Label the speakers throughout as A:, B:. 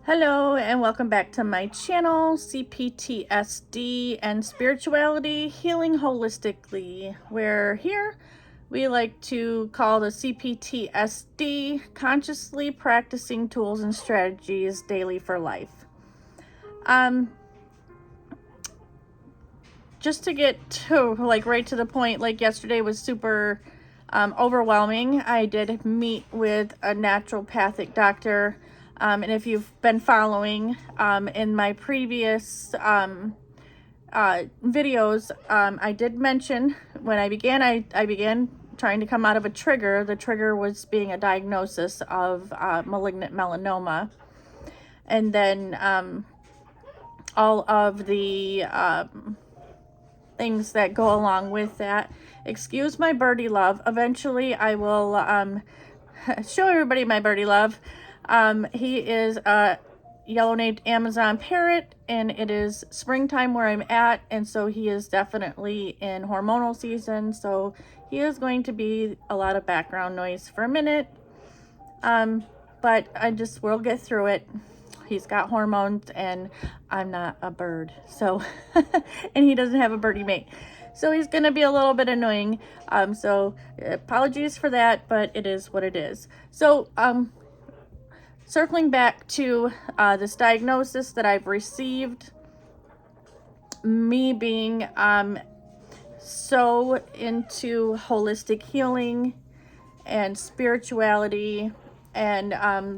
A: Hello and welcome back to my channel, CPTSD and Spirituality Healing Holistically, where here we like to call the CPTSD Consciously Practicing Tools and Strategies Daily for Life. Just to get to right to the point, like yesterday was super overwhelming. I did meet with a naturopathic doctor. And if you've been following in my previous videos, I did mention when I began trying to come out of a trigger. The trigger was being a diagnosis of malignant melanoma. And then all of the things that go along with that. Excuse my birdie love. Eventually I will show everybody my birdie love. He is a yellow-naped Amazon parrot, and it is springtime where I'm at, and so he is definitely in hormonal season, so he is going to be a lot of background noise for a minute, but we'll get through it. He's got hormones, and I'm not a bird, so and he doesn't have a birdie mate, so he's gonna be a little bit annoying, so apologies for that, but it is what it is. So circling back to this diagnosis that I've received, me being so into holistic healing and spirituality, and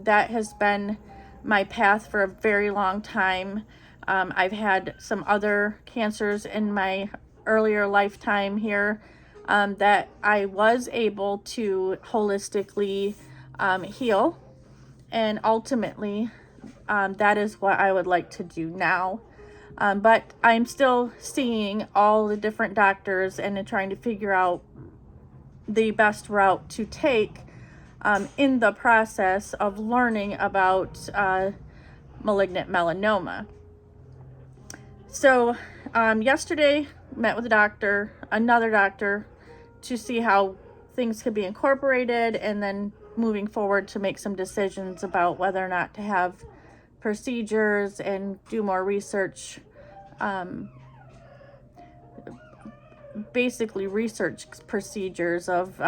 A: that has been my path for a very long time. I've had some other cancers in my earlier lifetime here that I was able to holistically heal. And ultimately, that is what I would like to do now. But I'm still seeing all the different doctors and trying to figure out the best route to take in the process of learning about malignant melanoma. So yesterday, met with a doctor, another doctor, to see how things could be incorporated, and then moving forward to make some decisions about whether or not to have procedures and do more research, basically research procedures of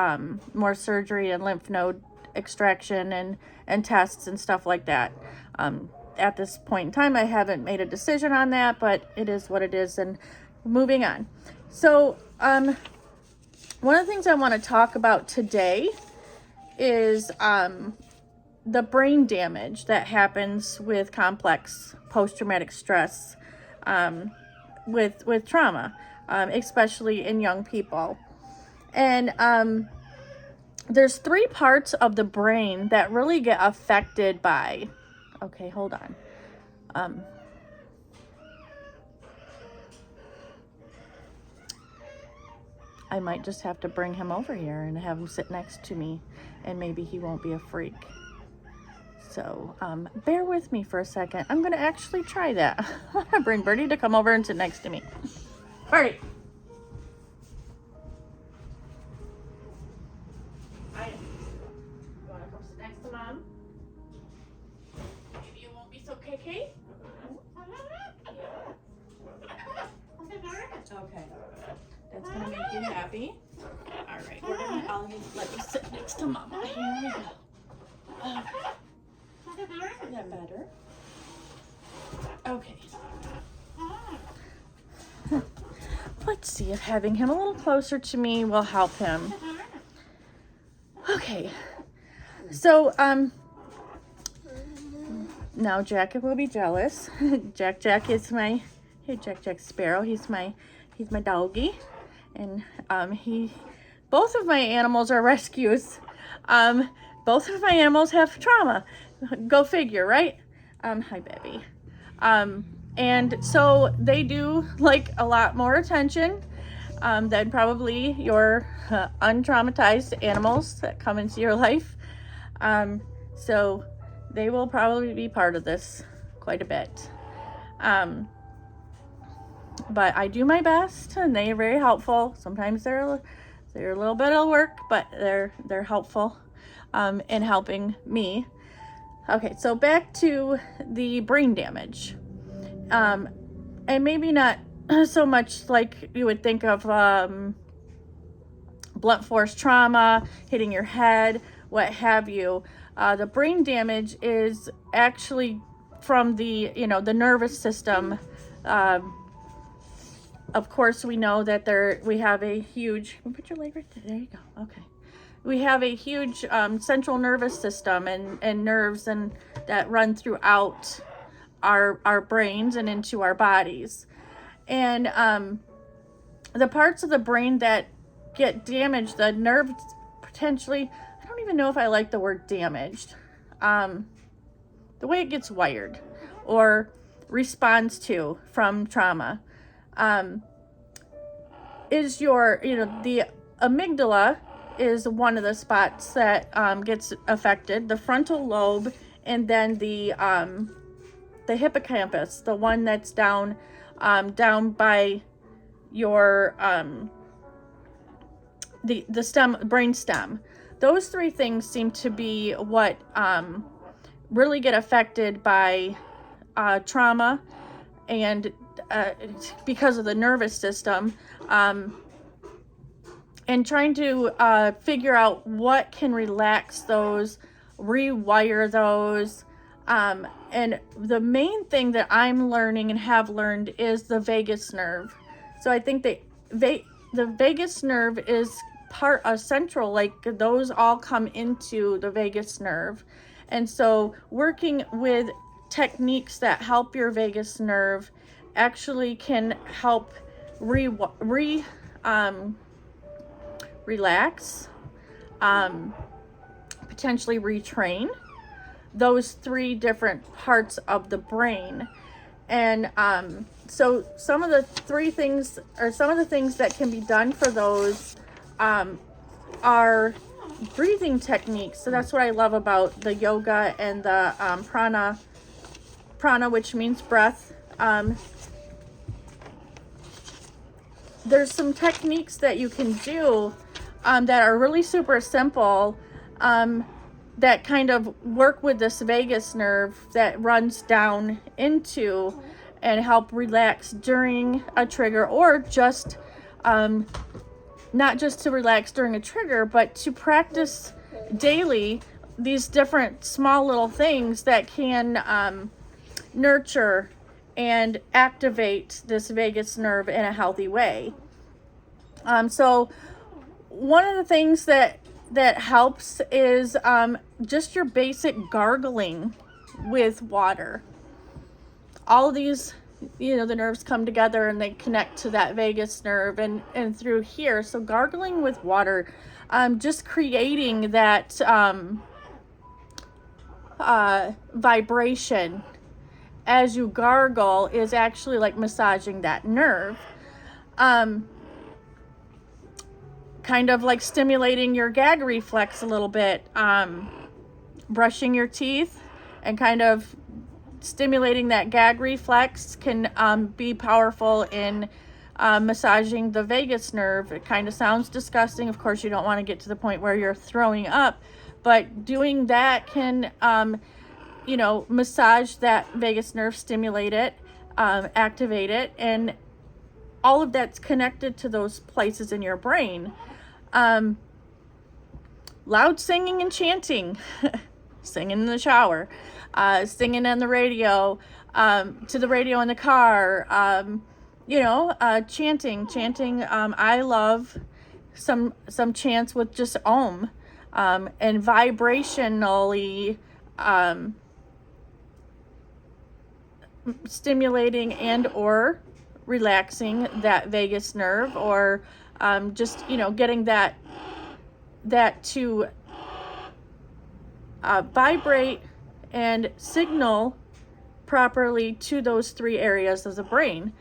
A: more surgery and lymph node extraction and tests and stuff like that. At this point in time, I haven't made a decision on that, but it is what it is, and moving on. So one of the things I want to talk about today is the brain damage that happens with complex post-traumatic stress with trauma, especially in young people. And there's three parts of the brain that really get affected by, okay, hold on. I might just have to bring him over here and have him sit next to me, and maybe he won't be a freak. So bear with me for a second. I'm going to actually try that. I'm going to bring Birdie to come over and sit next to me. Birdie. You want to come sit next to Mom? Maybe you won't be so KK? Okay. That's going to make you happy. All right. I'll let you sit next to Mama. Here we go. Is that better? Okay. Let's see if having him a little closer to me will help him. Okay. So, now Jack will be jealous. Jack is my, hey Jack Sparrow, he's my doggy. And both of my animals are rescues. Both of my animals have trauma. Go figure, right? Hi, baby. And so they do like a lot more attention than probably your untraumatized animals that come into your life. So they will probably be part of this quite a bit. But I do my best, and they are very helpful. Sometimes they're a little bit of work, but they're helpful in helping me. Okay, so back to the brain damage. And maybe not so much like you would think of blunt force trauma, hitting your head, what have you. The brain damage is actually from the, the nervous system. Of course, we know that we have a huge, put your leg right there, there you go, okay. We have a huge central nervous system and nerves that run throughout our brains and into our bodies. And the parts of the brain that get damaged, the nerves potentially, I don't even know if I like the word damaged, the way it gets wired or responds to from trauma, is the amygdala is one of the spots that gets affected, the frontal lobe, and then the hippocampus, the one that's down by your the brain stem. Those three things seem to be what really get affected by trauma, and because of the nervous system, and trying to figure out what can relax those, rewire those. And the main thing that I'm learning and have learned is the vagus nerve. So I think that the vagus nerve is central, like those all come into the vagus nerve. And so working with techniques that help your vagus nerve actually can help relax, potentially retrain those three different parts of the brain. And so some of the things that can be done for those are breathing techniques. So that's what I love about the yoga and the prana, which means breath. There's some techniques that you can do that are really super simple, that kind of work with this vagus nerve that runs down into and help relax during a trigger, or just not just to relax during a trigger, but to practice daily these different small little things that can nurture and activate this vagus nerve in a healthy way. So one of the things that helps is just your basic gargling with water. All of these, the nerves come together and they connect to that vagus nerve and through here. So gargling with water, just creating that vibration as you gargle is actually like massaging that nerve. Kind of like stimulating your gag reflex a little bit, brushing your teeth and kind of stimulating that gag reflex can be powerful in massaging the vagus nerve. It kind of sounds disgusting. Of course, you don't want to get to the point where you're throwing up, but doing that can, massage that vagus nerve, stimulate it, activate it, and all of that's connected to those places in your brain. Loud singing and chanting, singing in the shower, singing on the radio, to the radio in the car, chanting. I love some chants with just Om, and vibrationally stimulating and or relaxing that vagus nerve, or just getting that to vibrate and signal properly to those three areas of the brain,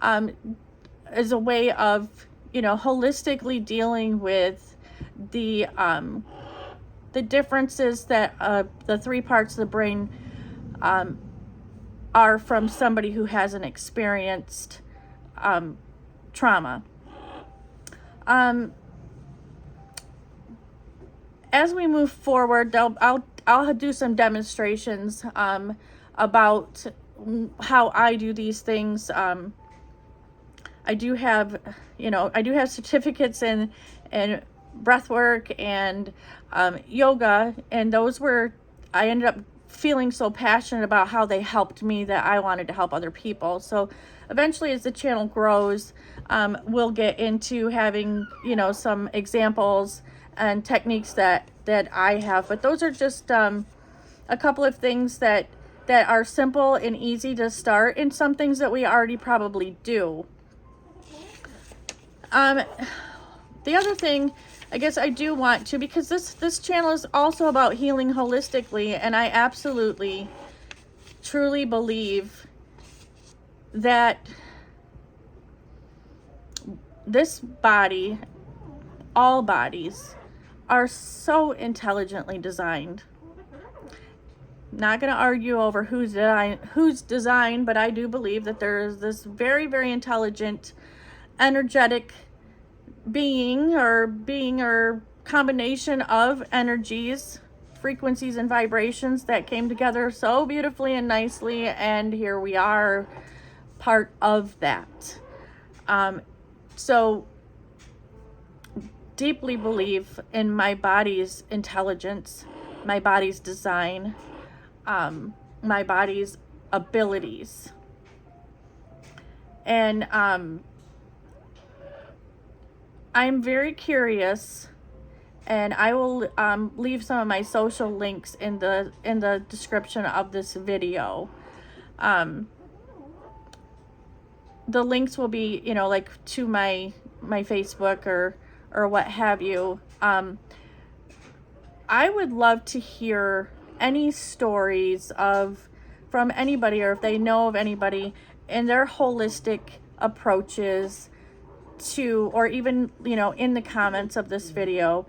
A: as a way of holistically dealing with the differences that the three parts of the brain are from somebody who hasn't experienced trauma. As we move forward, I'll do some demonstrations about how I do these things. I do have, I do have certificates in breath work and yoga, and those were, I ended up feeling so passionate about how they helped me that I wanted to help other people. So eventually, as the channel grows, we'll get into having, some examples and techniques that I have. But those are just a couple of things that are simple and easy to start, and some things that we already probably do. The other thing, I guess I do want to, because this channel is also about healing holistically, and I absolutely, truly believe that this body, all bodies, are so intelligently designed. Not going to argue over who's design, but I do believe that there is this very, very intelligent, energetic being or combination of energies, frequencies, and vibrations that came together so beautifully and nicely, and here we are, part of that. So deeply believe in my body's intelligence, my body's design, my body's abilities. And I'm very curious, and I will leave some of my social links in the description of this video. The links will be, like to my Facebook or what have you. I would love to hear any stories from anybody, or if they know of anybody in their holistic approaches to, or even, in the comments of this video,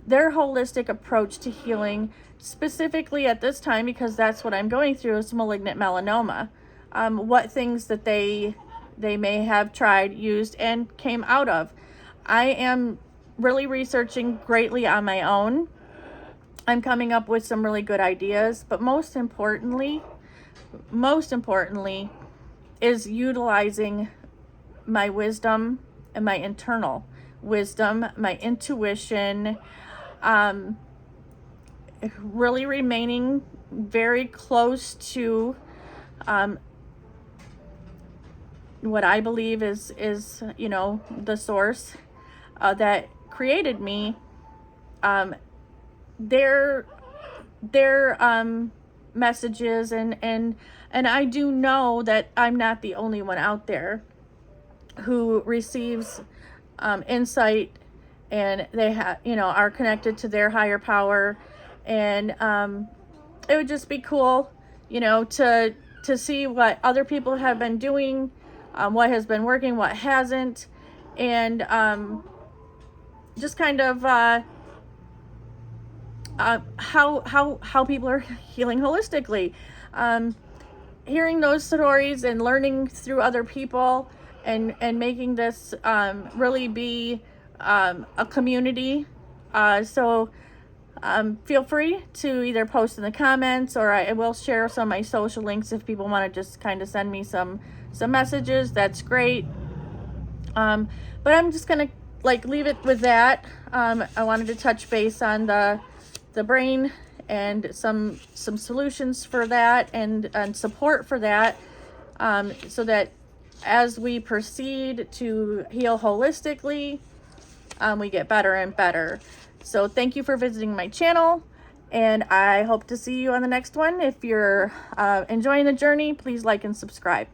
A: their holistic approach to healing, specifically at this time, because that's what I'm going through, is malignant melanoma. What things that they may have tried, used, and came out of. I am really researching greatly on my own. I'm coming up with some really good ideas, but most importantly is utilizing my wisdom and my internal wisdom, my intuition, really remaining very close to what I believe is the source that created me. Their messages, and I do know that I'm not the only one out there who receives insight, and they are connected to their higher power, and it would just be cool to see what other people have been doing, what has been working, what hasn't, and just kind of how people are healing holistically. Hearing those stories and learning through other people, and making this really be a community. So feel free to either post in the comments, or I will share some of my social links if people want to just kind of send me some messages. That's great. But I'm just gonna leave it with that. I wanted to touch base on the brain and some solutions for that, and support for that, so that as we proceed to heal holistically, we get better and better. So thank you for visiting my channel, and I hope to see you on the next one. If you're enjoying the journey, please like and subscribe.